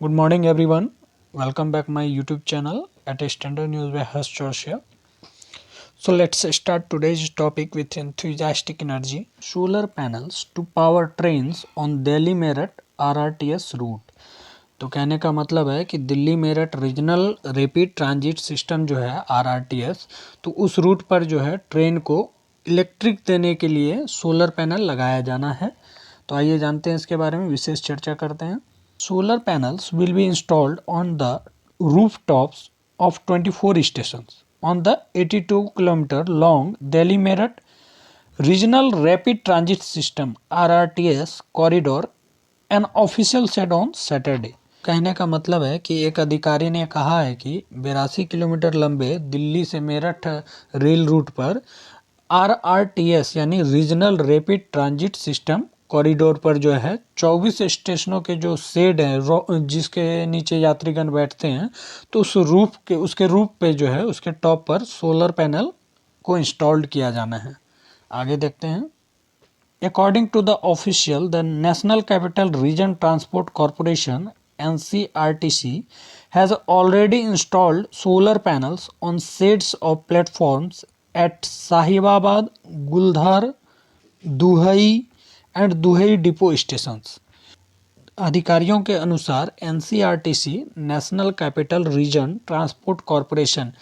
Good morning, everyone. Welcome back my YouTube channel at Standard News by Harsh Joshua. So let's start today's topic with enthusiastic energy. Solar panels to power trains on Delhi Meerut RRTS route. तो कहने का मतलब है कि Delhi Meerut regional rapid transit system जो है RRTS, तो उस रूट पर जो है ट्रेन को इलेक्ट्रिक देने के लिए सोलर पैनल लगाया जाना है। तो आइए जानते हैं इसके बारे में, विशेष चर्चा करते हैं। Solar panels will be installed on the rooftops of 24 stations on the 82-kilometer long Delhi Meerut Regional Rapid Transit System RRTS corridor, an official said on Saturday. कहने का मतलब है कि एक अधिकारी ने कहा है कि 82 किलोमीटर लंबे दिल्ली से मेरठ रेल रूट पर RRTS यानी regional rapid transit system corridor पर जो है 24 स्टेशनों के जो शेड हैं जिसके नीचे यात्रीगण बैठते हैं, तो उसके रूफ पे जो है उसके टॉप पर सोलर पैनल को इंस्टॉल्ड किया जाना है। आगे देखते हैं। According to the official, the national capital region transport corporation NCRTC has already installed solar panels on sheds of platforms at Sahibabad, Guldhar, Duhai and Duhai depot stations. अधिकारियों के अनुसार NCRTC national capital region transport corporation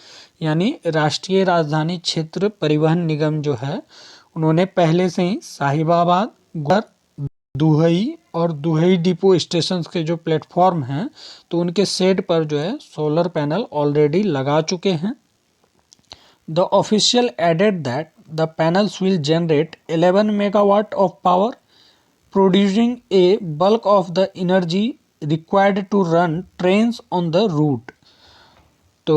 यानी राष्ट्रीय राजधानी क्षेत्र परिवहन निगम जो है, उन्होंने पहले से ही साहिबाबाद, दुहई और दुहई डिपो स्टेशन के जो प्लेटफॉर्म हैं, तो उनके शेड पर जो है सोलर पैनल ऑलरेडी लगा चुके हैं। The official added that the panels will generate 11 megawatt of power, producing a bulk of the energy required to run trains on the route. तो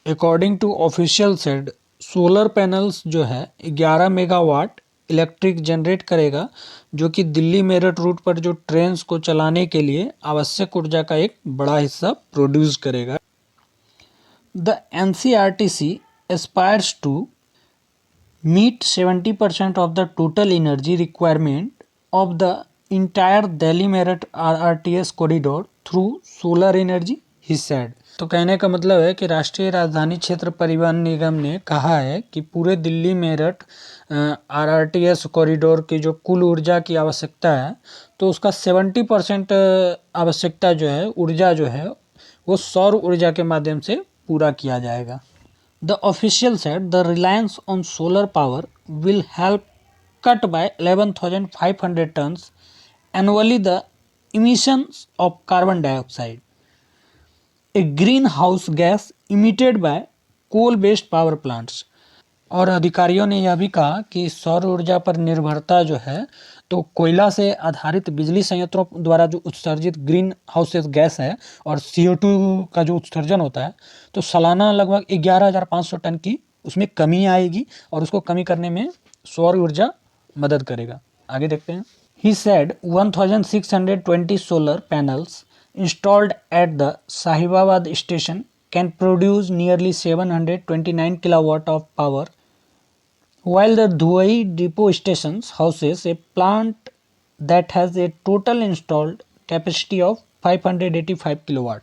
according to official said, solar panels जो है 11 megawatt electric generate करेगा, जो कि Delhi Meerut root पर जो trains को चलाने के लिए आवश्यक ऊर्जा का एक बड़ा हिस्सा प्रोड्यूस करेगा। The NCRTC aspires to meet 70% of the total energy requirement of the entire Delhi Meerut RRTS corridor through solar energy, he said. तो कहने का मतलब है कि राष्ट्रीय राजधानी क्षेत्र परिवहन निगम ने कहा है कि पूरे दिल्ली मेरठ RRTS कॉरिडोर की जो कुल ऊर्जा की आवश्यकता है, तो उसका 70% आवश्यकता जो है ऊर्जा जो है वो सौर ऊर्जा के माध्यम से पूरा किया जाएगा। The official said the reliance on solar power will help cut by 11,500 tons annually the emissions of carbon dioxide, a greenhouse gas emitted by coal-based power plants. और अधिकारियों ने यह भी कहा कि सौर ऊर्जा पर निर्भरता जो है, तो कोयला से आधारित बिजली संयंत्रों द्वारा जो उत्सर्जित ग्रीन हाउस गैस है और CO2 का जो उत्सर्जन होता है, तो सालाना लगभग 11,500 टन की उसमें कमी आएगी और उसको कमी करने में सौर ऊर्जा मदद करेगा। आगे देखते हैं। He said 1,620 solar panels installed at the Sahibabad station can produce nearly 729 kilowatt of power, while the Dhuai depot station houses a plant that has a total installed capacity of 585 kilowatt.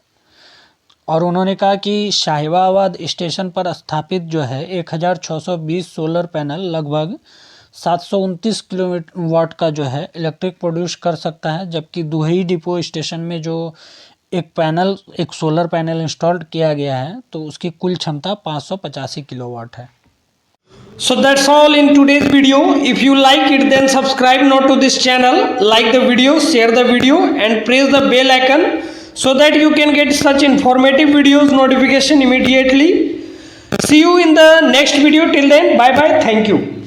और उन्होंने कहा कि शाहिबाबाद station पर स्थापित जो है 1620 solar panel लगभग 729 kilowatt का जो है इलेक्ट्रिक प्रोड्यूस कर सकता है, जबकि दुहई डिपो स्टेशन में जो एक सोलर पैनल इंस्टॉल किया गया है, तो उसकी कुल क्षमता 585 किलोवाट है। So that's all in today's video. If you like it, then subscribe now to this channel, like the video, share the video and press the bell icon so that you can get such informative videos notification immediately. See you in the next video. Till then, bye bye. Thank you.